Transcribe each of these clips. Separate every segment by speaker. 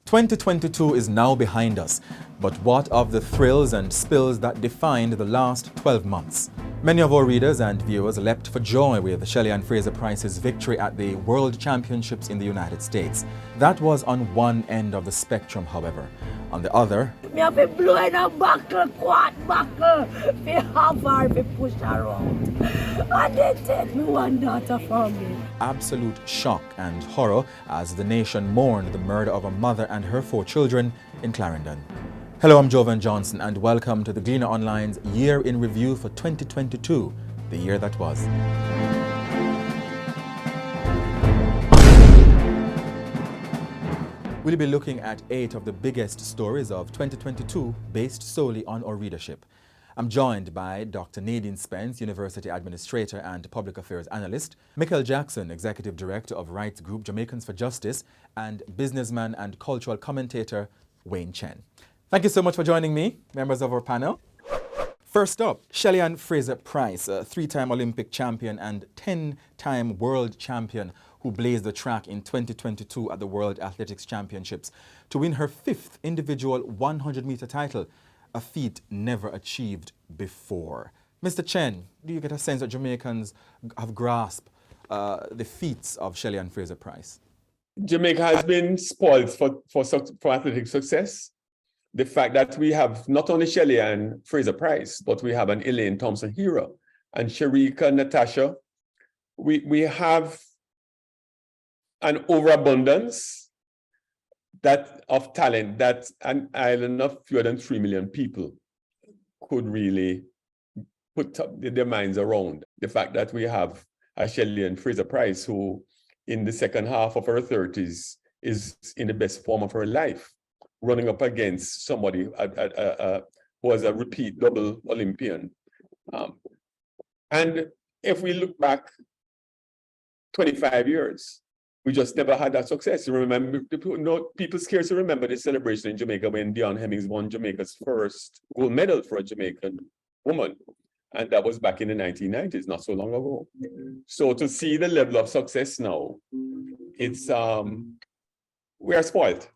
Speaker 1: 2022 is now behind us, but what of the thrills and spills that defined the last 12 months? Many of our readers and viewers leapt for joy with Shelly-Ann Fraser Pryce's victory at the World Championships in the United States. That was on one end of the spectrum, however. On the other,
Speaker 2: Me have been blowing a buckle, quad buckle, me hover, me push around. And they take me one daughter from me.
Speaker 1: absolute shock and horror as the nation mourned the murder of a mother and her 4 children in Clarendon. Hello, I'm Jovan Johnson and welcome to the Gleaner Online's Year in Review for 2022, the year that was. We'll be looking at 8 of the biggest stories of 2022 based solely on our readership. I'm joined by Dr. Nadeen Spence, University Administrator and Public Affairs Analyst, Michael Jackson, Executive Director of rights group Jamaicans for Justice, and businessman and cultural commentator Wayne Chen. Thank you so much for joining me, members of our panel. First up, Shelly-Ann Fraser Pryce, a 3-time Olympic champion and 10-time world champion who blazed the track in 2022 at the World Athletics Championships to win her 5th individual 100-meter title, a feat never achieved before. Mr. Chen, do you get a sense that Jamaicans have grasped the feats of Shelly-Ann Fraser Pryce?
Speaker 3: Jamaica has been spoiled for athletic success. The fact that we have not only Shelly-Ann Fraser Pryce, but we have an Elaine Thompson hero and Sharika Natasha. We have an overabundance of talent that an island of fewer than 3 million people could really put their minds around. The fact that we have a Shelly-Ann Fraser Pryce who in the second half of her 30s is in the best form of her life, running up against somebody who was a repeat double Olympian. And if we look back 25 years, we just never had that success. You remember, people scarcely remember the celebration in Jamaica when Dion Hemmings won Jamaica's first gold medal for a Jamaican woman. And that was back in the 1990s, not so long ago. So to see the level of success now, it's we are spoiled.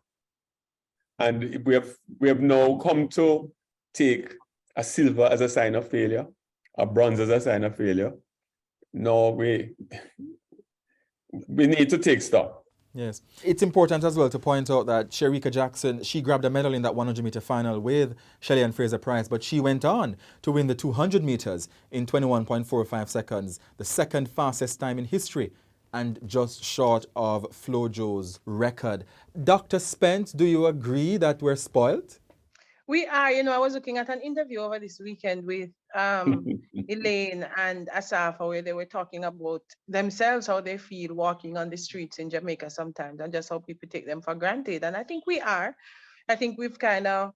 Speaker 3: And we have now come to take a silver as a sign of failure, a bronze as a sign of failure. No, we need to take stock.
Speaker 1: Yes. It's important as well to point out that Sharika Jackson, she grabbed a medal in that 100-meter final with Shelly-Ann Fraser Pryce, but she went on to win the 200 meters in 21.45 seconds, the second fastest time in history, and just short of Flojo's record. Dr. Spence, do you agree that we're spoiled?
Speaker 4: We are. I was looking at an interview over this weekend with Elaine and Asafa, where they were talking about themselves, how they feel walking on the streets in Jamaica sometimes, and just how people take them for granted. And I think we are. I think we've kind of,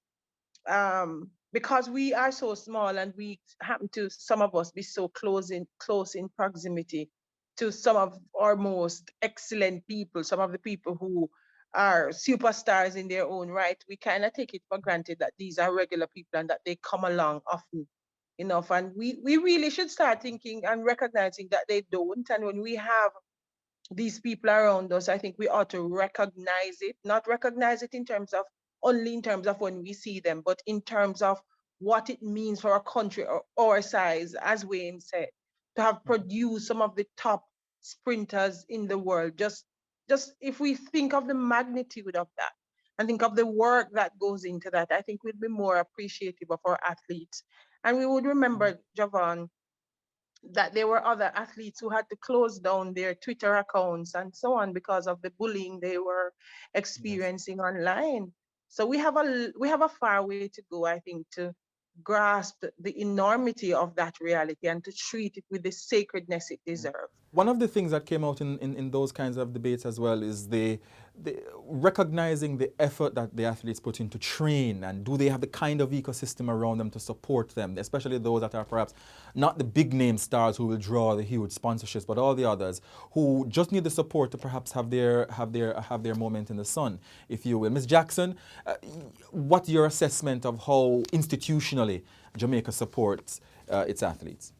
Speaker 4: because we are so small and we happen to, some of us, be so close in proximity to some of our most excellent people, some of the people who are superstars in their own right, we kind of take it for granted that these are regular people and that they come along often enough. And we really should start thinking and recognizing that they don't. And when we have these people around us, I think we ought to recognize it, not recognize it only in terms of when we see them, but in terms of what it means for a country or our size, as Wayne said, to have produced some of the top sprinters in the world. Just if we think of the magnitude of that and think of the work that goes into that, I think we'd be more appreciative of our athletes. And we would remember, Jovan, that there were other athletes who had to close down their Twitter accounts and so on because of the bullying they were experiencing online. So we have a far way to go, I think, to grasp the enormity of that reality and to treat it with the sacredness it deserves.
Speaker 1: One of the things that came out in those kinds of debates as well is the recognizing the effort that the athletes put in to train, and do they have the kind of ecosystem around them to support them, especially those that are perhaps not the big name stars who will draw the huge sponsorships, but all the others who just need the support to perhaps have their moment in the sun, if you will. Ms. Jackson, what's your assessment of how institutionally Jamaica supports its athletes?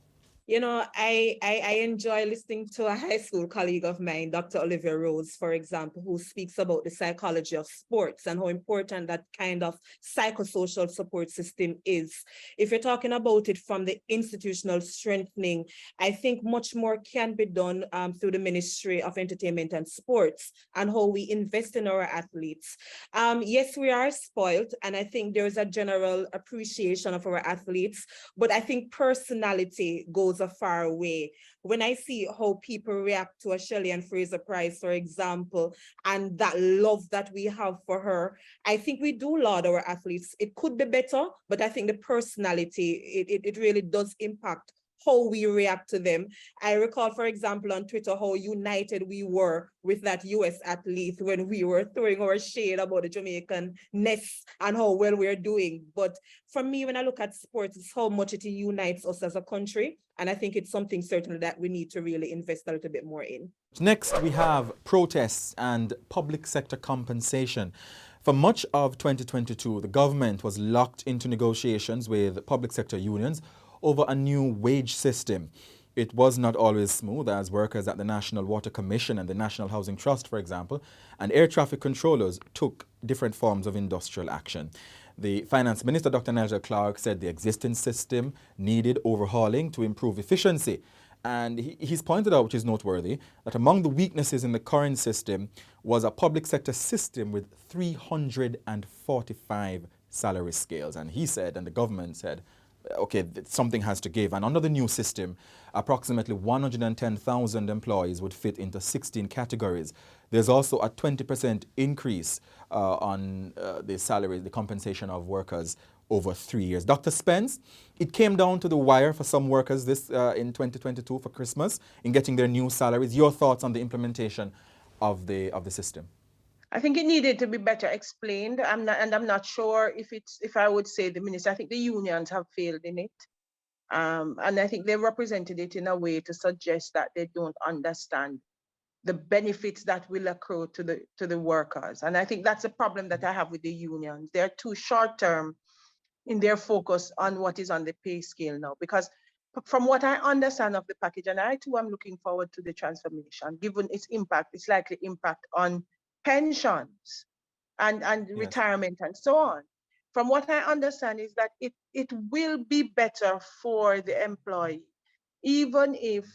Speaker 5: You know, I enjoy listening to a high school colleague of mine, Dr. Olivia Rose, for example, who speaks about the psychology of sports and how important that kind of psychosocial support system is. If you're talking about it from the institutional strengthening, I think much more can be done through the Ministry of Entertainment and Sports and how we invest in our athletes. Yes, we are spoiled, and I think there is a general appreciation of our athletes, but I think personality goes a far way. When I see how people react to a Shelly-Ann Fraser Pryce, for example, and that love that we have for her, I think we do laud our athletes. It could be better, but I think the personality, it really does impact how we react to them. I recall, for example, on Twitter, how united we were with that US athlete when we were throwing our shade about the Jamaican-ness and how well we're doing. But for me, when I look at sports, it's how much it unites us as a country. And I think it's something certainly that we need to really invest a little bit more in.
Speaker 1: Next, we have protests and public sector compensation. For much of 2022, the government was locked into negotiations with public sector unions over a new wage system. It was not always smooth, as workers at the National Water Commission and the National Housing Trust, for example, and air traffic controllers took different forms of industrial action. The Finance Minister, Dr. Nigel Clark, said the existing system needed overhauling to improve efficiency. And he's pointed out, which is noteworthy, that among the weaknesses in the current system was a public sector system with 345 salary scales. And he said, and the government said, okay, something has to give. And under the new system, approximately 110,000 employees would fit into 16 categories. There's also a 20% increase on the salary, the compensation of workers over 3 years. Dr. Spence, it came down to the wire for some workers this in 2022 for Christmas in getting their new salaries. Your thoughts on the implementation of the system?
Speaker 4: I think it needed to be better explained. I'm not sure if I would say the minister. I think the unions have failed in it. And I think they represented it in a way to suggest that they don't understand the benefits that will accrue to the workers. And I think that's a problem that I have with the unions. They're too short-term in their focus on what is on the pay scale now, because from what I understand of the package, and I too am looking forward to the transformation, given its impact, its likely impact on pensions and yes, retirement and so on. From what I understand is that it will be better for the employee, even if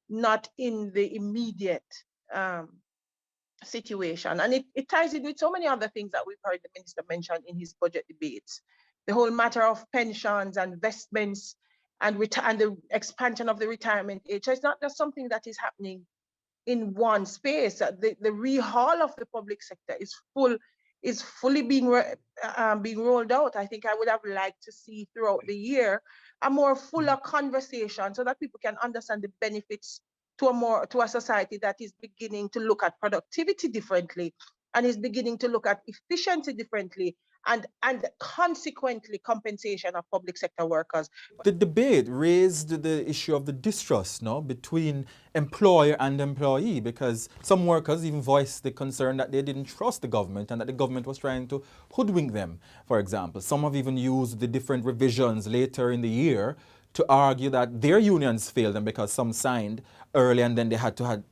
Speaker 4: not in the immediate situation. And it ties in with so many other things that we've heard the minister mention in his budget debates. The whole matter of pensions and investments and the expansion of the retirement age. So it's not just something that is happening in one space. The rehaul of the public sector is fully being rolled out. I think I would have liked to see throughout the year a more fuller conversation so that people can understand the benefits to a society that is beginning to look at productivity differently and is beginning to look at efficiency differently and consequently compensation of public sector workers.
Speaker 1: The debate raised the issue of the distrust between employer and employee, because some workers even voiced the concern that they didn't trust the government and that the government was trying to hoodwink them, for example. Some have even used the different revisions later in the year to argue that their unions failed them because some signed early and then they had to have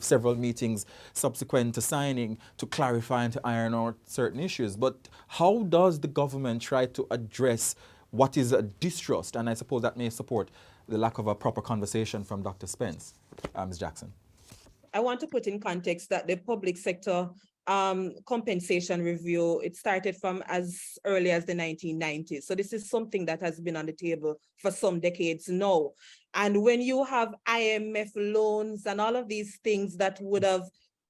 Speaker 1: several meetings subsequent to signing to clarify and to iron out certain issues. But how does the government try to address what is a distrust? And I suppose that may support the lack of a proper conversation from Dr. Spence. Ms. Jackson.
Speaker 5: I want to put in context that the public sector compensation review, it started from as early as the 1990s. So this is something that has been on the table for some decades now. And when you have IMF loans and all of these things that would have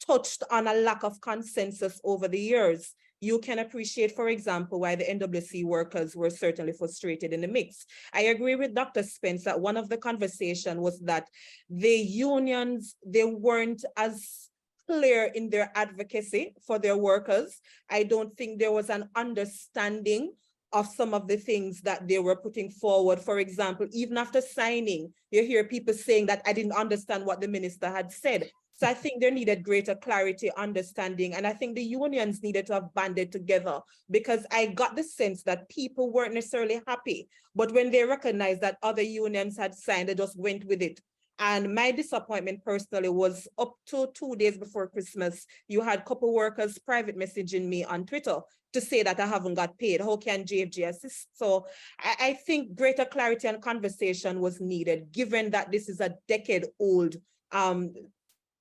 Speaker 5: touched on a lack of consensus over the years, you can appreciate, for example, why the NWC workers were certainly frustrated in the mix. I agree with Dr. Spence that one of the conversation was that the unions, they weren't as clear in their advocacy for their workers. I don't think there was an understanding of some of the things that they were putting forward. For example, even after signing, you hear people saying that I didn't understand what the minister had said. So I think there needed greater clarity, understanding, and I think the unions needed to have banded together, because I got the sense that people weren't necessarily happy, but when they recognized that other unions had signed, they just went with it. And my disappointment personally was up to 2 days before Christmas, you had couple workers private messaging me on Twitter to say that I haven't got paid. How can JFG assist? So I think greater clarity and conversation was needed, given that this is a decade-old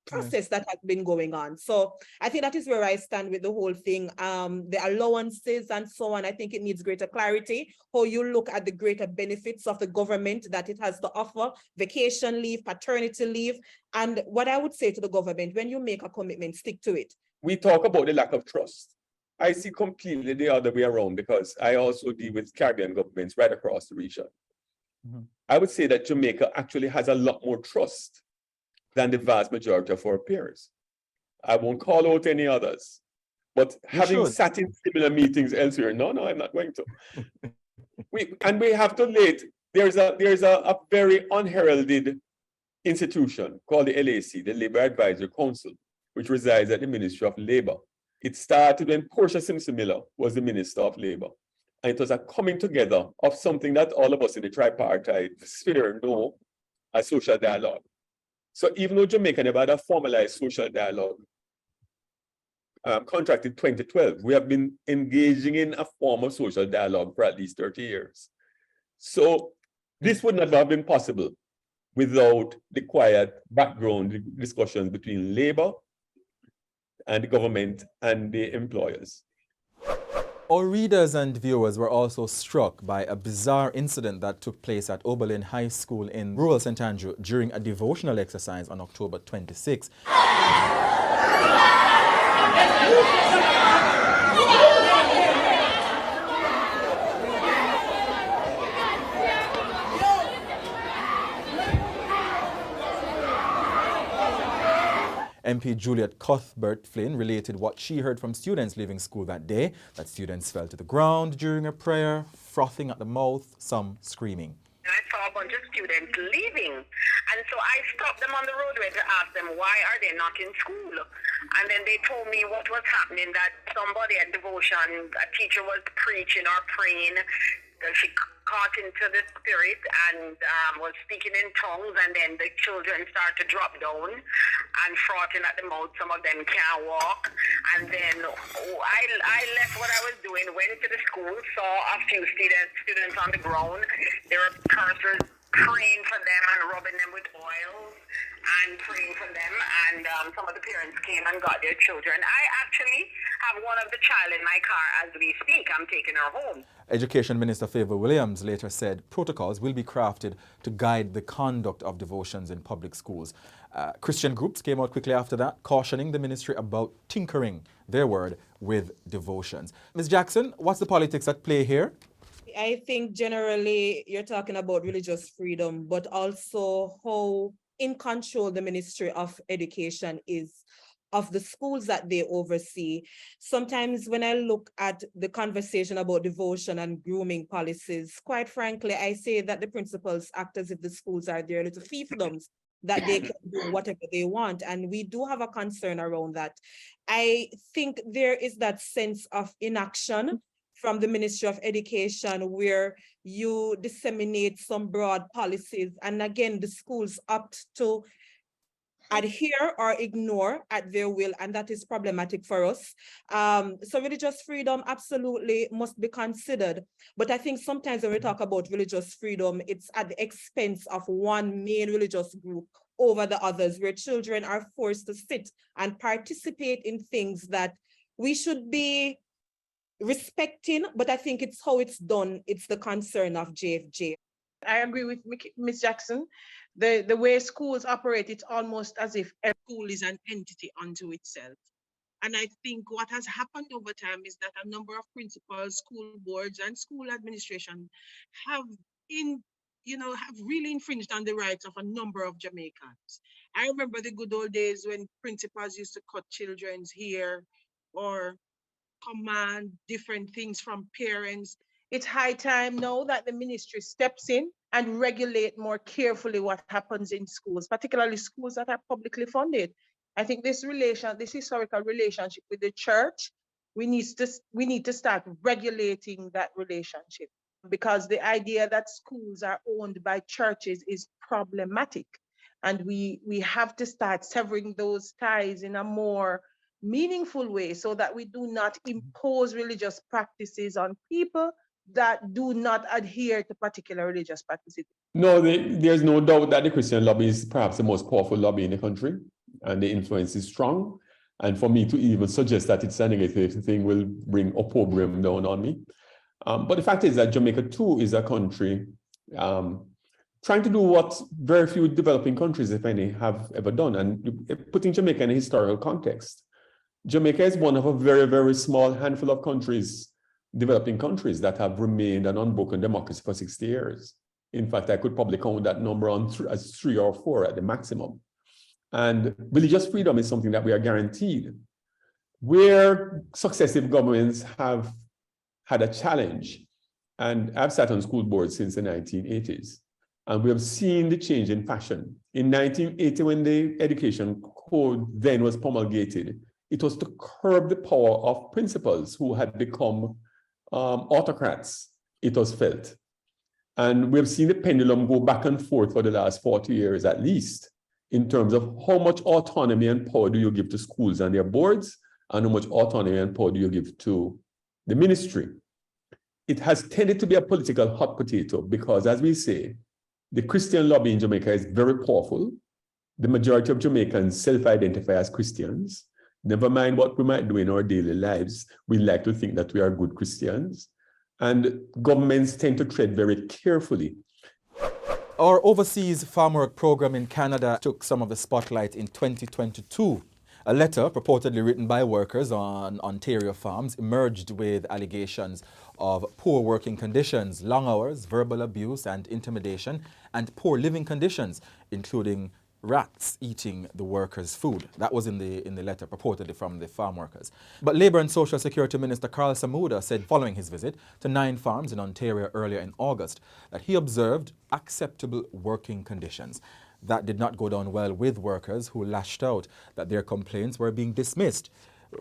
Speaker 5: process that has been going on. So I think that is where I stand with the whole thing. The allowances and so on, I think it needs greater clarity, how you look at the greater benefits of the government that it has to offer, vacation leave, paternity leave. And what I would say to the government, when you make a commitment, stick to it.
Speaker 3: We talk about the lack of trust. I see completely the other way around, because I also deal with Caribbean governments right across the region. I would say that Jamaica actually has a lot more trust than the vast majority of our peers. I won't call out any others, but having sat in similar meetings elsewhere, no, I'm not going to. we have to late. There's a very unheralded institution called the LAC, the Labor Advisory Council, which resides at the Ministry of Labor. It started when Portia Simpson Miller was the Minister of Labor. And it was a coming together of something that all of us in the tripartite sphere know as social dialogue. So even though Jamaica never had a formalized social dialogue contract in 2012, we have been engaging in a form of social dialogue for at least 30 years. So this would not have been possible without the quiet background discussions between labor and the government and the employers.
Speaker 1: Our readers and viewers were also struck by a bizarre incident that took place at Oberlin High School in rural St. Andrew during a devotional exercise on October 26. MP Juliet Cuthbert Flynn related what she heard from students leaving school that day, that students fell to the ground during a prayer, frothing at the mouth, some screaming.
Speaker 6: I saw a bunch of students leaving, and so I stopped them on the roadway to ask them, why are they not in school? And then they told me what was happening, that somebody at devotion, a teacher was preaching or praying, that she caught into the spirit and was speaking in tongues, and then the children start to drop down and frothing at the mouth. Some of them can't walk. And then I left what I was doing, went to the school, saw a few students on the ground. There were pastors praying for them and rubbing them with oil and praying for them, and some of the parents came and got their children. I actually have one of the child in my car as we speak. I'm taking her home.
Speaker 1: Education Minister Favour Williams later said protocols will be crafted to guide the conduct of devotions in public schools. Christian groups came out quickly after that, cautioning the ministry about tinkering, their word, with devotions. Ms. Jackson, what's the politics at play here?
Speaker 5: I think generally you're talking about religious freedom, but also how in control the Ministry of Education is of the schools that they oversee. Sometimes when I look at the conversation about devotion and grooming policies, quite frankly, I say that the principals act as if the schools are their little fiefdoms, that they can do whatever they want. And we do have a concern around that. I think there is that sense of inaction from the Ministry of Education where you disseminate some broad policies. And again, the schools opt to adhere or ignore at their will, and that is problematic for us. So religious freedom absolutely must be considered. But I think sometimes when we talk about religious freedom, it's at the expense of one main religious group over the others, where children are forced to sit and participate in things that we should be respecting, but I think it's how it's done. It's the concern of JFJ.
Speaker 4: I agree with Ms. Jackson. The way schools operate, it's almost as if a school is an entity unto itself. And I think what has happened over time is that a number of principals, school boards, and school administration have really infringed on the rights of a number of Jamaicans. I remember the good old days when principals used to cut children's hair or command different things from parents. It's high time now that the ministry steps in and regulate more carefully what happens in schools, particularly schools that are publicly funded. I think this historical relationship with the church, we need to start regulating that relationship, because the idea that schools are owned by churches is problematic. And we have to start severing those ties in a more meaningful way, so that we do not impose religious practices on people that do not adhere to particular religious practices.
Speaker 3: No, there's no doubt that the Christian lobby is perhaps the most powerful lobby in the country, and the influence is strong. And for me to even suggest that it's a negative thing will bring opprobrium down on me. But the fact is that Jamaica too is a country trying to do what very few developing countries, if any, have ever done, and putting Jamaica in a historical context. Jamaica is one of a very, very small handful of countries, developing countries, that have remained an unbroken democracy for 60 years. In fact, I could probably count that number on as 3 or 4 at the maximum. And religious freedom is something that we are guaranteed. Where successive governments have had a challenge, and I've sat on school boards since the 1980s, and we have seen the change in fashion. In 1980, when the education code then was promulgated, it was to curb the power of principals who had become autocrats, it was felt. And we've seen the pendulum go back and forth for the last 40 years at least, in terms of how much autonomy and power do you give to schools and their boards, and how much autonomy and power do you give to the ministry. It has tended to be a political hot potato because, as we say, the Christian lobby in Jamaica is very powerful. The majority of Jamaicans self-identify as Christians. Never mind what we might do in our daily lives, we like to think that we are good Christians. And governments tend to tread very carefully.
Speaker 1: Our overseas farm work program in Canada took some of the spotlight in 2022. A letter purportedly written by workers on Ontario farms emerged with allegations of poor working conditions, long hours, verbal abuse and intimidation, and poor living conditions, including rats eating the workers' food. That was in the letter purportedly from the farm workers. But Labour and Social Security Minister Carl Samuda said following his visit to 9 farms in Ontario earlier in August that he observed acceptable working conditions. That did not go down well with workers who lashed out that their complaints were being dismissed,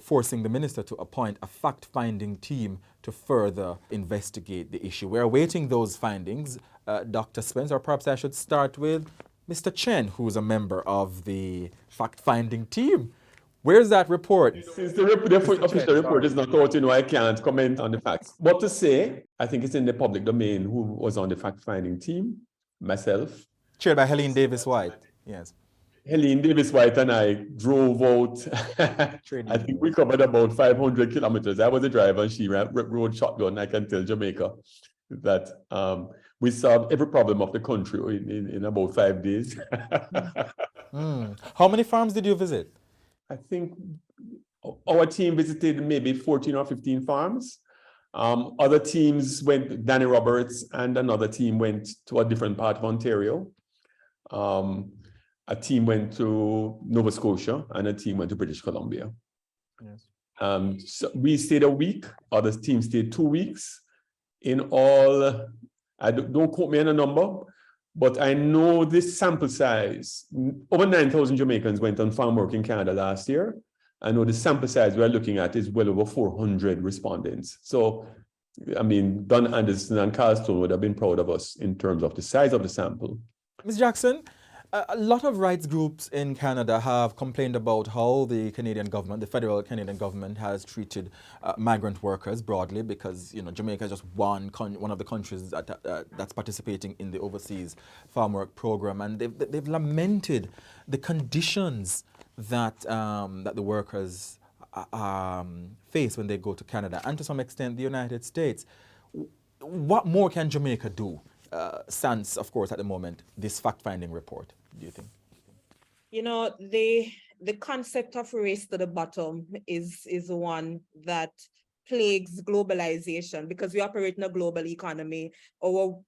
Speaker 1: forcing the minister to appoint a fact-finding team to further investigate the issue. We're awaiting those findings, Dr. Spence, or perhaps I should start with Mr. Chen, who's a member of the fact-finding team. Where's that report?
Speaker 3: Since the official report is not out, I can't comment on the facts. What to say, I think it's in the public domain who was on the fact-finding team, myself.
Speaker 1: Chaired by Helene Davis-White, yes.
Speaker 3: Helene Davis-White and I drove out, I think we covered about 500 kilometers. I was the driver and she rode shotgun. I can tell Jamaica that we solved every problem of the country in about 5 days.
Speaker 1: How many farms did you visit?
Speaker 3: I think our team visited maybe 14 or 15 farms. Other teams went, Danny Roberts and another team went to a different part of Ontario. A team went to Nova Scotia and a team went to British Columbia.
Speaker 1: Yes.
Speaker 3: So we stayed a week, other teams stayed 2 weeks. In all, don't quote me on a number, but I know this sample size, over 9,000 Jamaicans went on farm work in Canada last year. I know the sample size we're looking at is well over 400 respondents. So, I mean, Don Anderson and Carlstone would have been proud of us in terms of the size of the sample.
Speaker 1: Ms. Jackson, a lot of rights groups in Canada have complained about how the Canadian government, the federal Canadian government, has treated migrant workers broadly, because Jamaica is just one of the countries that's participating in the overseas farm work program, and they've lamented the conditions that that the workers face when they go to Canada, and to some extent the United States. What more can Jamaica do? Sans, of course, at the moment, this fact-finding report, do you think?
Speaker 5: The concept of race to the bottom is one that plagues globalization, because we operate in a global economy. Our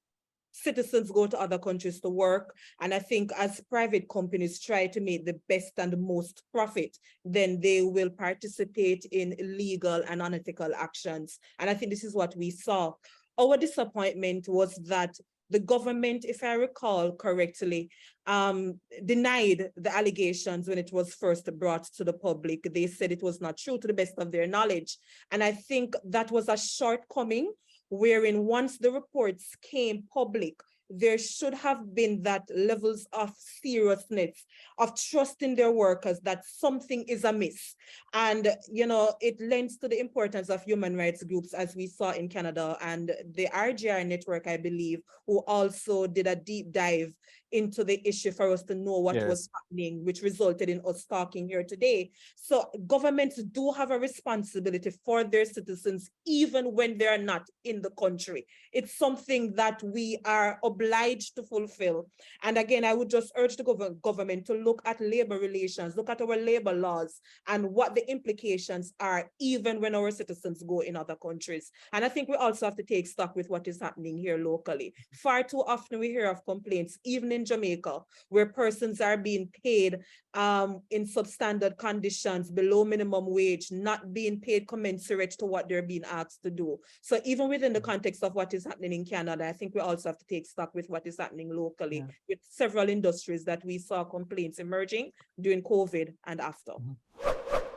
Speaker 5: citizens go to other countries to work, and I think as private companies try to make the best and the most profit, then they will participate in illegal and unethical actions. And I think this is what we saw. Our disappointment was that the government, if I recall correctly, denied the allegations when it was first brought to the public. They said it was not true to the best of their knowledge. And I think that was a shortcoming, wherein once the reports came public, there should have been that levels of seriousness, of trusting their workers that something is amiss. And, you know, it lends to the importance of human rights groups, as we saw in Canada, and the RGR network, I believe, who also did a deep dive into the issue for us to know what was happening, which resulted in us talking here today. So governments do have a responsibility for their citizens, even when they're not in the country. It's something that we are obliged to fulfill. And again, I would just urge the government to look at labor relations, look at our labor laws and what the implications are, even when our citizens go in other countries. And I think we also have to take stock with what is happening here locally. Far too often we hear of complaints, even in Jamaica, where persons are being paid in substandard conditions, below minimum wage, not being paid commensurate to what they're being asked to do. So even within the context of what is happening in Canada, I think we also have to take stock with what is happening locally with several industries that we saw complaints emerging during COVID and after.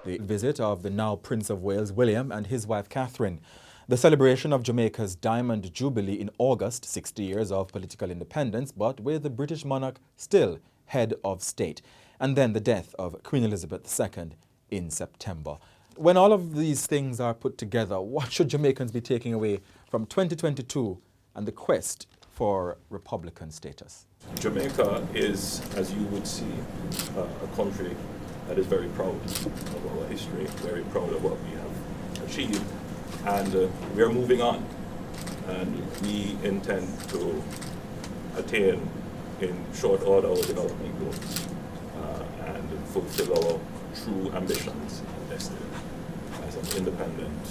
Speaker 1: The visit of the now Prince of Wales, William, and his wife, Catherine. The celebration of Jamaica's Diamond Jubilee in August, 60 years of political independence, but with the British monarch still head of state. And then the death of Queen Elizabeth II in September. When all of these things are put together, what should Jamaicans be taking away from 2022 and the quest for Republican status?
Speaker 7: Jamaica is, as you would see, a country that is very proud of our history, very proud of what we have achieved, and we are moving on, and we intend to attain in short order our development goals and fulfill our true ambitions and destiny as an independent,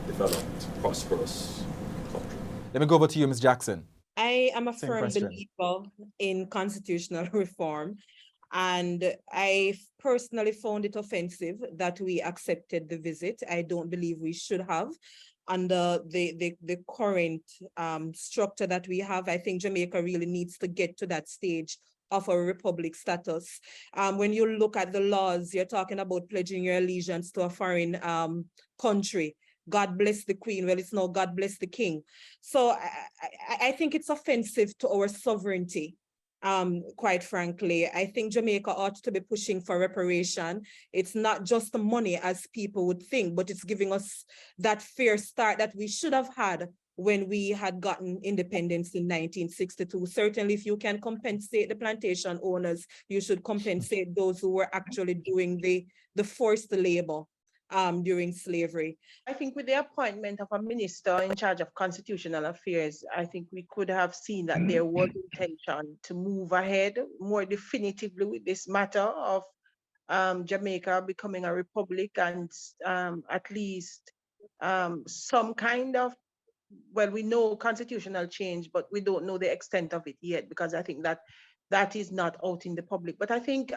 Speaker 7: developed, prosperous country.
Speaker 1: Let me go over to you, Ms. Jackson.
Speaker 5: I am a
Speaker 1: Same
Speaker 5: firm
Speaker 1: question.
Speaker 5: believer in constitutional reform. And I personally found it offensive that we accepted the visit. I don't believe we should have under the current structure that we have. I think Jamaica really needs to get to that stage of a republic status. When you look at the laws, you're talking about pledging your allegiance to a foreign country. God bless the Queen. Well, it's now God bless the King. So I think it's offensive to our sovereignty. Quite frankly, I think Jamaica ought to be pushing for reparation. It's not just the money as people would think, but it's giving us that fair start that we should have had when we had gotten independence in 1962. Certainly, if you can compensate the plantation owners, you should compensate those who were actually doing the forced labor during slavery.
Speaker 4: I think with the appointment of a minister in charge of constitutional affairs, I think we could have seen that there was intention to move ahead more definitively with this matter of Jamaica becoming a republic and at least some kind of, well, we know constitutional change, but we don't know the extent of it yet, because I think that is not out in the public. But I think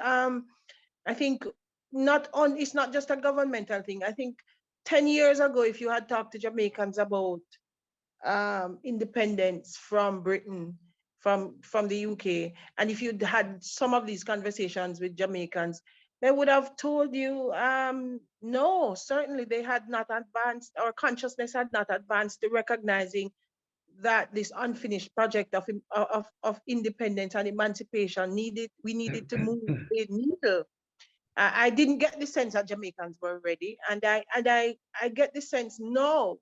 Speaker 4: it's not just a governmental thing. I think 10 years ago, if you had talked to Jamaicans about independence from Britain, from the UK, and if you'd had some of these conversations with Jamaicans, they would have told you, no, certainly they had not advanced, or consciousness had not advanced to recognizing that this unfinished project of independence and emancipation we needed to move the needle. I didn't get the sense that Jamaicans were ready, and I get the sense now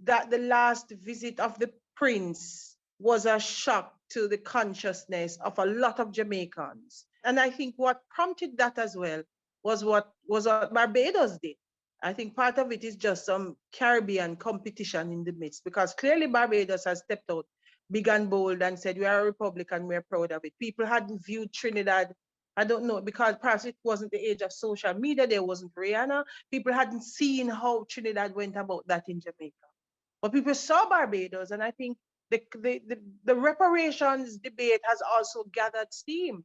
Speaker 4: that the last visit of the Prince was a shock to the consciousness of a lot of Jamaicans. And I think what prompted that as well was what Barbados did. I think part of it is just some Caribbean competition in the midst, because clearly Barbados has stepped out big and bold and said, we are a republic and we're proud of it. People hadn't viewed Trinidad, I don't know, because perhaps it wasn't the age of social media, there wasn't Rihanna. People hadn't seen how Trinidad went about that in Jamaica. But people saw Barbados, and I think the reparations debate has also gathered steam.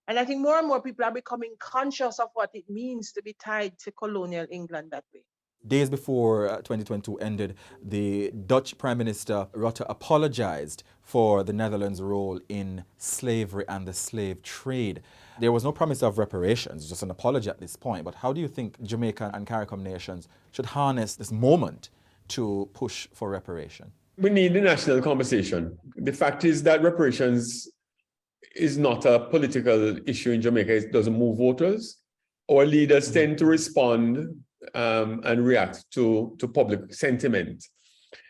Speaker 4: And I think more and more people are becoming conscious of what it means to be tied to colonial England that way.
Speaker 1: Days before 2022 ended, the Dutch Prime Minister Rutte apologized for the Netherlands' role in slavery and the slave trade. There was no promise of reparations, just an apology at this point. But how do you think Jamaica and CARICOM nations should harness this moment to push for reparation?
Speaker 3: We need the national conversation. The fact is that reparations is not a political issue in Jamaica. It doesn't move voters. Our leaders tend to respond and react to public sentiment.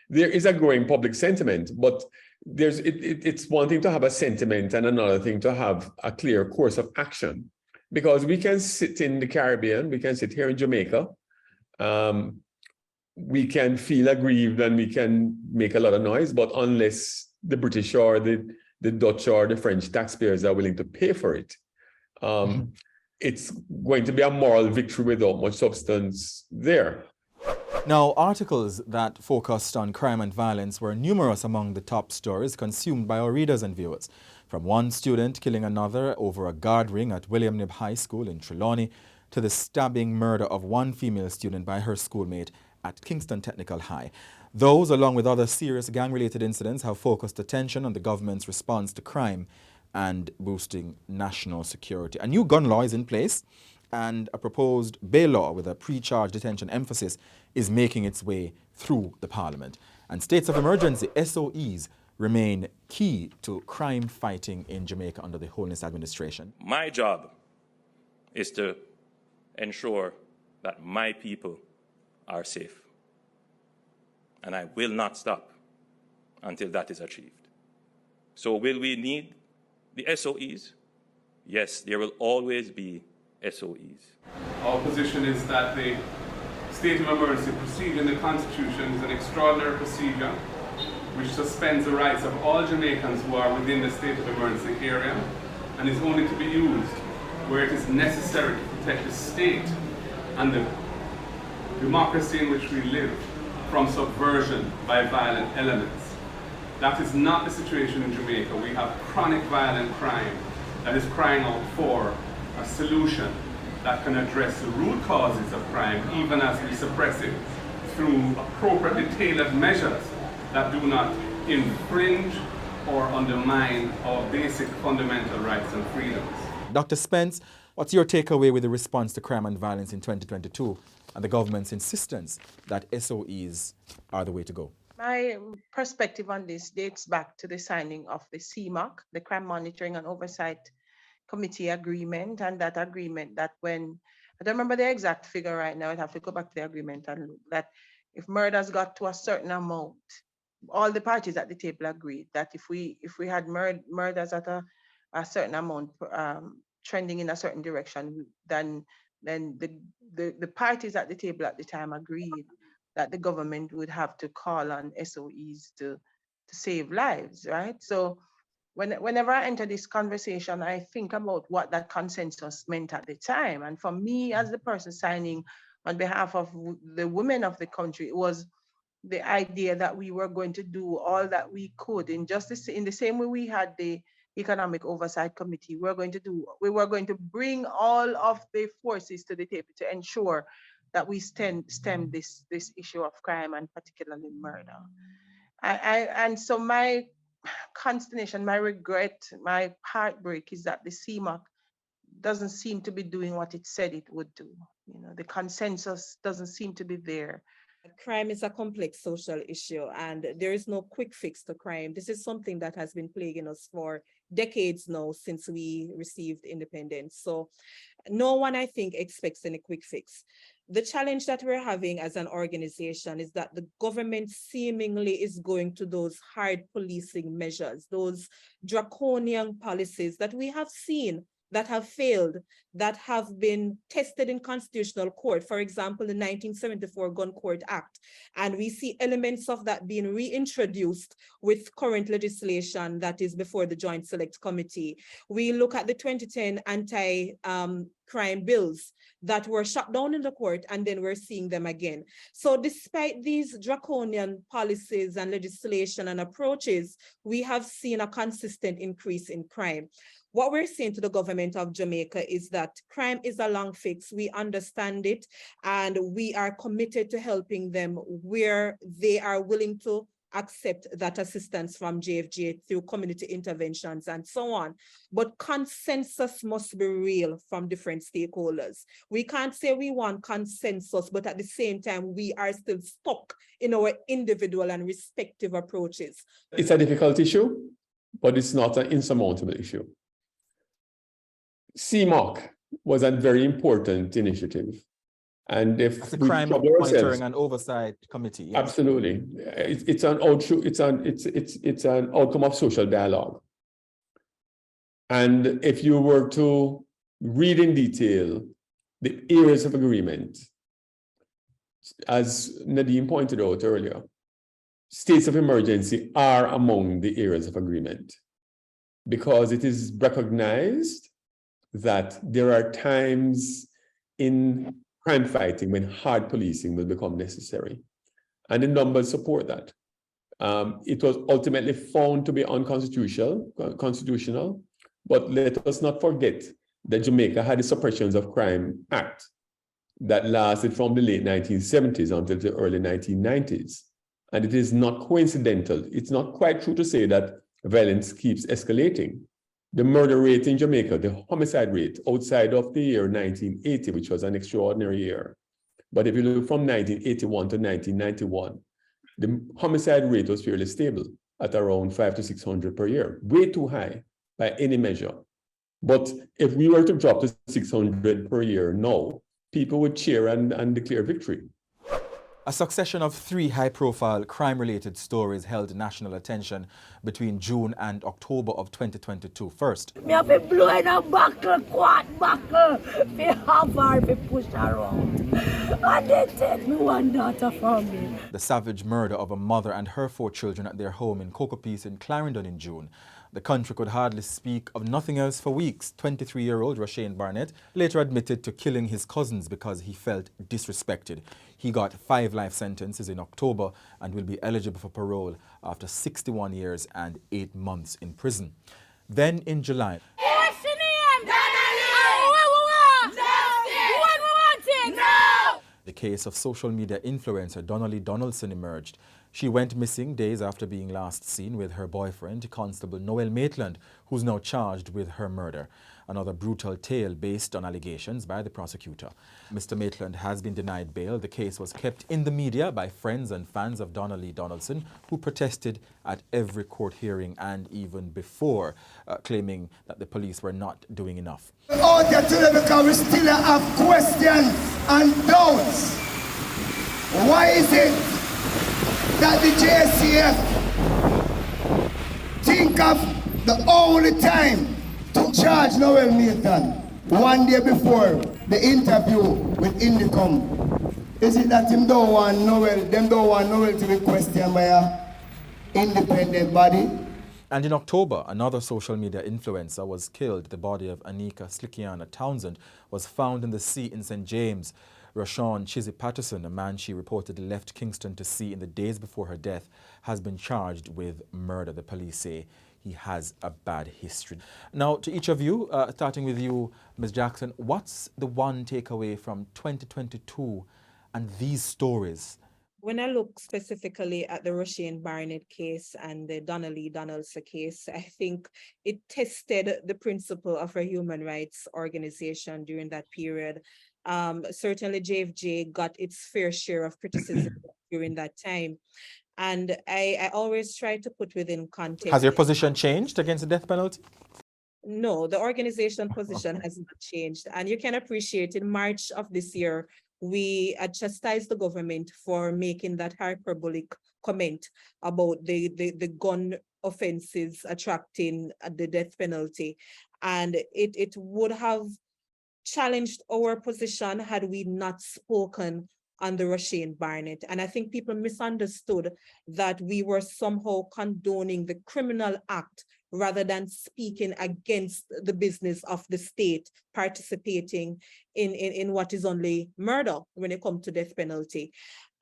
Speaker 3: There is a growing public sentiment, but it's one thing to have a sentiment and another thing to have a clear course of action. Because we can sit in the Caribbean, we can sit here in Jamaica, we can feel aggrieved and we can make a lot of noise, but unless the British or the Dutch or the French taxpayers are willing to pay for it, it's going to be a moral victory without much substance there.
Speaker 1: Now, articles that focused on crime and violence were numerous among the top stories consumed by our readers and viewers. From one student killing another over a guard ring at William Knibb High School in Trelawney to the stabbing murder of one female student by her schoolmate at Kingston Technical High. Those, along with other serious gang-related incidents, have focused attention on the government's response to crime and boosting national security. A new gun law is in place, and a proposed bail law with a pre-charge detention emphasis is making its way through the Parliament. And states of emergency, SOEs, remain key to crime fighting in Jamaica under the Holiness Administration.
Speaker 7: My job is to ensure that my people are safe. And I will not stop until that is achieved. So will we need the SOEs? Yes, there will always be SOEs.
Speaker 8: Our position is that the state of emergency procedure in the Constitution is an extraordinary procedure which suspends the rights of all Jamaicans who are within the state of emergency area and is only to be used where it is necessary to protect the state and the democracy in which we live from subversion by violent elements. That is not the situation in Jamaica. We have chronic violent crime that is crying out for a solution that can address the root causes of crime, even as we suppress it through appropriately tailored measures that do not infringe or undermine our basic fundamental rights and freedoms.
Speaker 1: Dr. Spence, what's your takeaway with the response to crime and violence in 2022 and the government's insistence that SOEs are the way to go?
Speaker 4: My perspective on this dates back to the signing of the CMOC, the Crime Monitoring and Oversight Committee agreement, and that agreement that when, I don't remember the exact figure right now, I'd have to go back to the agreement and look, that if murders got to a certain amount, all the parties at the table agreed that if we had murders at a certain amount trending in a certain direction, then the parties at the table at the time agreed that the government would have to call on SOEs to save lives, right? So whenever I enter this conversation, I think about what that consensus meant at the time. And for me, as the person signing on behalf of the women of the country, it was the idea that we were going to do all that we could in justice, in the same way we had the Economic Oversight Committee. We were going to bring all of the forces to the table to ensure that we stem this issue of crime and particularly murder. And so my consternation, my regret, my heartbreak is that the CMOC doesn't seem to be doing what it said it would do. You know, the consensus doesn't seem to be there.
Speaker 5: Crime is a complex social issue and there is no quick fix to crime. This is something that has been plaguing us for decades now since we received independence. So no one, I think, expects any quick fix. The challenge that we're having as an organization is that the government seemingly is going to those hard policing measures, those draconian policies that we have seen that have failed, that have been tested in constitutional court. For example, the 1974 Gun Court Act. And we see elements of that being reintroduced with current legislation that is before the Joint Select Committee. We look at the 2010 anti-crime bills that were shut down in the court, and then we're seeing them again. So despite these draconian policies and legislation and approaches, we have seen a consistent increase in crime. what we're saying to the government of Jamaica is that crime is a long fix. We understand it, and we are committed to helping them where they are willing to accept that assistance from JFJ through community interventions and so on. But consensus must be real from different stakeholders. We can't say we want consensus, but at the same time, we are still stuck in our individual and respective approaches.
Speaker 3: It's a difficult issue, but it's not an insurmountable issue. CMOC was a very important initiative. And if
Speaker 1: That's the
Speaker 3: we
Speaker 1: Crime
Speaker 3: trouble ourselves,
Speaker 1: Monitoring and Oversight Committee. Yes.
Speaker 3: absolutely, it's an outcome of social dialogue. And if you were to read in detail the areas of agreement, as Nadeen pointed out earlier, states of emergency are among the areas of agreement because it is recognized that there are times in crime fighting when hard policing will become necessary. And the numbers support that. It was ultimately found to be unconstitutional, but let us not forget that Jamaica had the Suppressions of Crime Act that lasted from the late 1970s until the early 1990s. And it is not coincidental. It's not quite true to say that violence keeps escalating. The murder rate in Jamaica, the homicide rate outside of the year 1980, which was an extraordinary year. But if you look from 1981 to 1991, the homicide rate was fairly stable at around 500 to 600 per year, way too high by any measure. But if we were to drop to 600 per year now, people would cheer and declare victory.
Speaker 1: A succession of 3 high-profile crime-related stories held national attention between June and October of 2022. First,
Speaker 2: Me have been blowing a buckle, quad buckle, fi have her, fi push her around. And they take me one daughter from me.
Speaker 1: the savage murder of a mother and her 4 children at their home in Cocoa Peace in Clarendon in June. The country could hardly speak of nothing else for weeks. 23-year-old Rashain Barnett later admitted to killing his cousins because he felt disrespected. He got 5 life sentences in October and will be eligible for parole after 61 years and 8 months in prison. Then in July, the case of social media influencer Donnelly Donaldson emerged. She went missing days after being last seen with her boyfriend, Constable Noel Maitland, who's now charged with her murder. Another brutal tale based on allegations by the prosecutor. Mr. Maitland has been denied bail. The case was kept in the media by friends and fans of Donnelly Donaldson, who protested at every court hearing and even before, claiming that the police were not doing enough.
Speaker 9: Out there today because we still have questions and doubts. Why is it that the JCF think of the only time to charge Noel Maitland one day before the interview with Indicom? Is it that them don't want Noel to be questioned by an independent body?
Speaker 1: And in October, another social media influencer was killed. The body of Anika Slickiana Townsend was found in the sea in St. James. Rashawn Chizzy Patterson, a man she reportedly left Kingston to sea in the days before her death, has been charged with murder. The police say he has a bad history. Now, to each of you, starting with you, Ms. Jackson, what's the one takeaway from 2022 and these stories?
Speaker 5: When I look specifically at the Rashain Barnett case and the Donnelly Donaldson case, I think it tested the principle of a human rights organization during that period. Certainly JFJ got its fair share of criticism during that time. And I always try to put within context.
Speaker 1: Has your position changed against the death penalty?
Speaker 5: No, the organization position has not changed. And you can appreciate in March of this year, we chastised the government for making that hyperbolic comment about the gun offenses attracting the death penalty. And it would have challenged our position had we not spoken on the Rashain Barnett. And I think people misunderstood that we were somehow condoning the criminal act rather than speaking against the business of the state participating in what is only murder when it comes to death penalty.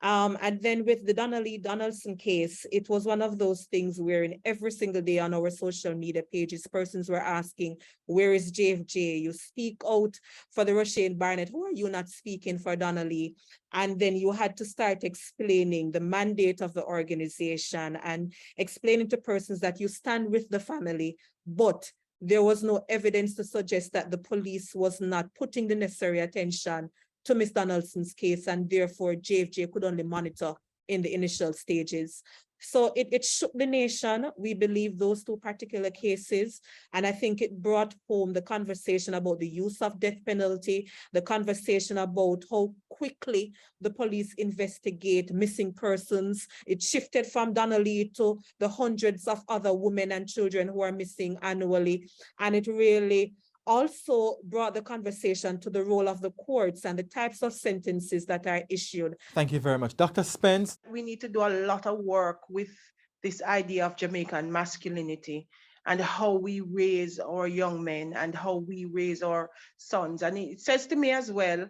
Speaker 5: And then with the Donnelly Donaldson case, it was one of those things where in every single day on our social media pages, persons were asking, where is JFJ? You speak out for the Roshane Barnett. Who are you not speaking for Donnelly? And then you had to start explaining the mandate of the organization and explaining to persons that you stand with the family, but there was no evidence to suggest that the police was not putting the necessary attention to Ms. Donaldson's case, and therefore JFJ could only monitor in the initial stages. So it shook the nation. We believe those two particular cases, and I think it brought home the conversation about the use of death penalty, the conversation about how quickly the police investigate missing persons. It shifted from Donnelly to the hundreds of other women and children who are missing annually, and it really also brought the conversation to the role of the courts and the types of sentences that are issued.
Speaker 1: Thank you very much. Dr. Spence.
Speaker 4: We need to do a lot of work with this idea of Jamaican masculinity and how we raise our young men and how we raise our sons. And it says to me as well,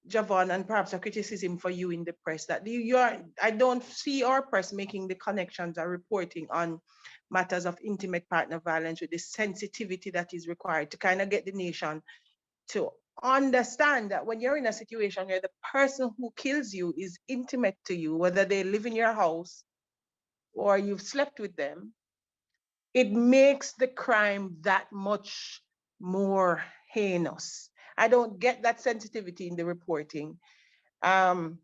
Speaker 4: Jovan, and perhaps a criticism for you in the press, that I don't see our press making the connections or reporting on matters of intimate partner violence with the sensitivity that is required to kind of get the nation to understand that when you're in a situation where the person who kills you is intimate to you, whether they live in your house or you've slept with them, it makes the crime that much more heinous. I don't get that sensitivity in the reporting. And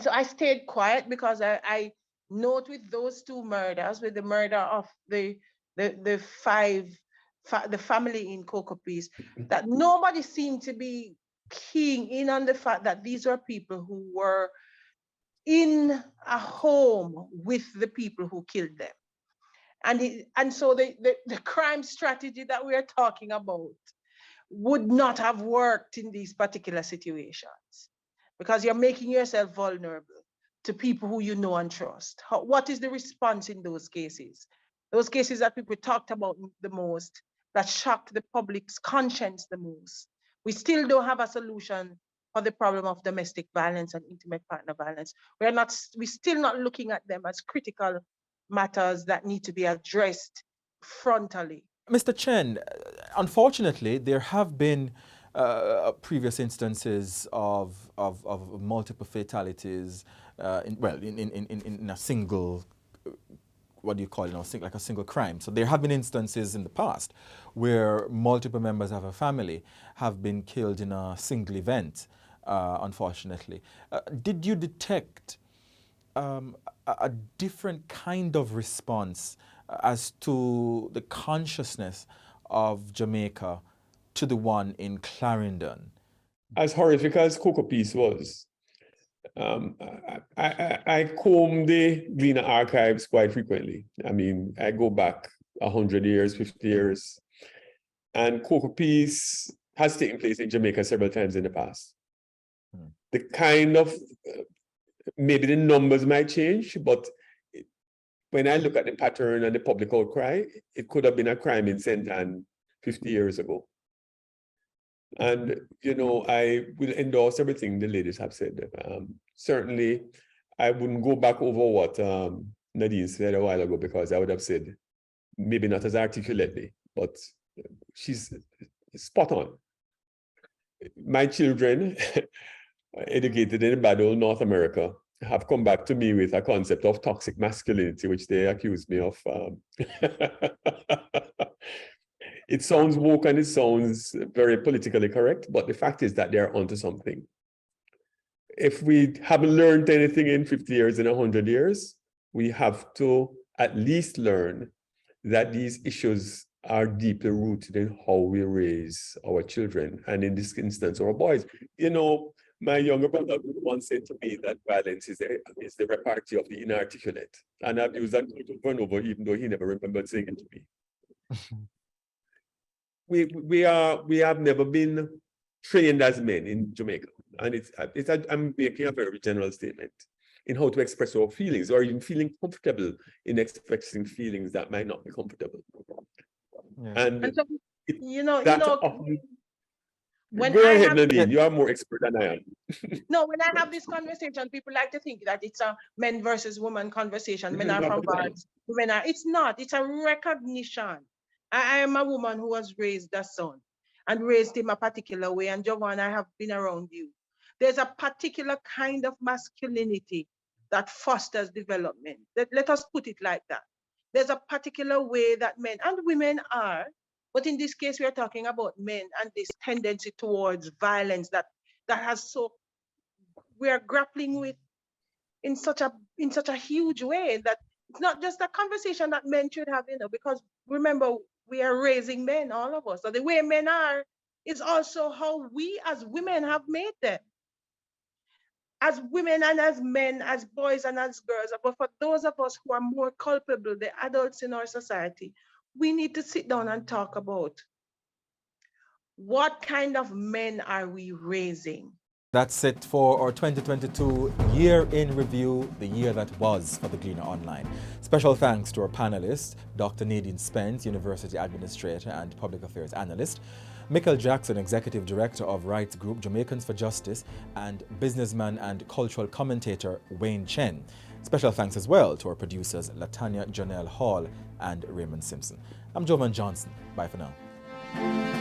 Speaker 4: so I stayed quiet because I note with those two murders, with the murder of the family in Cocoa Peace, that nobody seemed to be keying in on the fact that these are people who were in a home with the people who killed them. And so the crime strategy that we are talking about would not have worked in these particular situations because you're making yourself vulnerable to people who you know and trust. What is the response in those cases? Those cases that people talked about the most, that shocked the public's conscience the most. We still don't have a solution for the problem of domestic violence and intimate partner violence. We're still not looking at them as critical matters that need to be addressed frontally.
Speaker 1: Mr. Chen, unfortunately, there have been previous instances of multiple fatalities in a single, what do you call it, like a single crime. So there have been instances in the past where multiple members of a family have been killed in a single event, unfortunately. Did you detect a different kind of response as to the consciousness of Jamaica to the one in Clarendon?
Speaker 3: As horrific as Cocoa Peace was, I comb the Gleaner archives quite frequently. I mean, I go back 100 years, 50 years, and Cocoa Peace has taken place in Jamaica several times in the past. The kind of, maybe the numbers might change, but when I look at the pattern and the public outcry, it could have been a crime in St. Ann 50 years ago. And, I will endorse everything the ladies have said. Certainly, I wouldn't go back over what Nadeen said a while ago, because I would have said, maybe not as articulately, but she's spot on. My children, educated in bad old North America, have come back to me with a concept of toxic masculinity, which they accuse me of. It sounds woke and it sounds very politically correct, but the fact is that they're onto something. If we haven't learned anything in 50 years, in 100 years, we have to at least learn that these issues are deeply rooted in how we raise our children, and in this instance, our boys. My younger brother once said to me that violence is the repartee of the inarticulate. And I've used that over and over, even though he never remembered saying it to me. We have never been trained as men in Jamaica. And I'm making a very general statement in how to express our feelings, or even feeling comfortable in expressing feelings that might not be comfortable.
Speaker 1: Yeah.
Speaker 3: And
Speaker 4: so, when
Speaker 3: Go
Speaker 4: I
Speaker 3: ahead,
Speaker 4: have
Speaker 3: Nadeen. You are more expert than I am.
Speaker 4: no, when I have this conversation, people like to think that it's a men versus women conversation. Men are from birds, women are. It's not. It's a recognition. I am a woman who was raised a son and raised him a particular way. And Jovan, I have been around you. There's a particular kind of masculinity that fosters development. Let us put it like that. There's a particular way that men and women are, but in this case, we are talking about men and this tendency towards violence that has we are grappling with in such a huge way that it's not just a conversation that men should have, because remember, we are raising men, all of us. So the way men are is also how we as women have made them. As women and as men, as boys and as girls. But for those of us who are more culpable, the adults in our society, we need to sit down and talk about what kind of men are we raising?
Speaker 1: That's it for our 2022 Year in Review, the year that was for the Gleaner Online. Special thanks to our panelists, Dr. Nadeen Spence, University Administrator and Public Affairs Analyst, Michael Jackson, Executive Director of rights group Jamaicans for Justice, and businessman and cultural commentator Wayne Chen. Special thanks as well to our producers Latanya Janelle Hall and Raymond Simpson. I'm Jovan Johnson. Bye for now.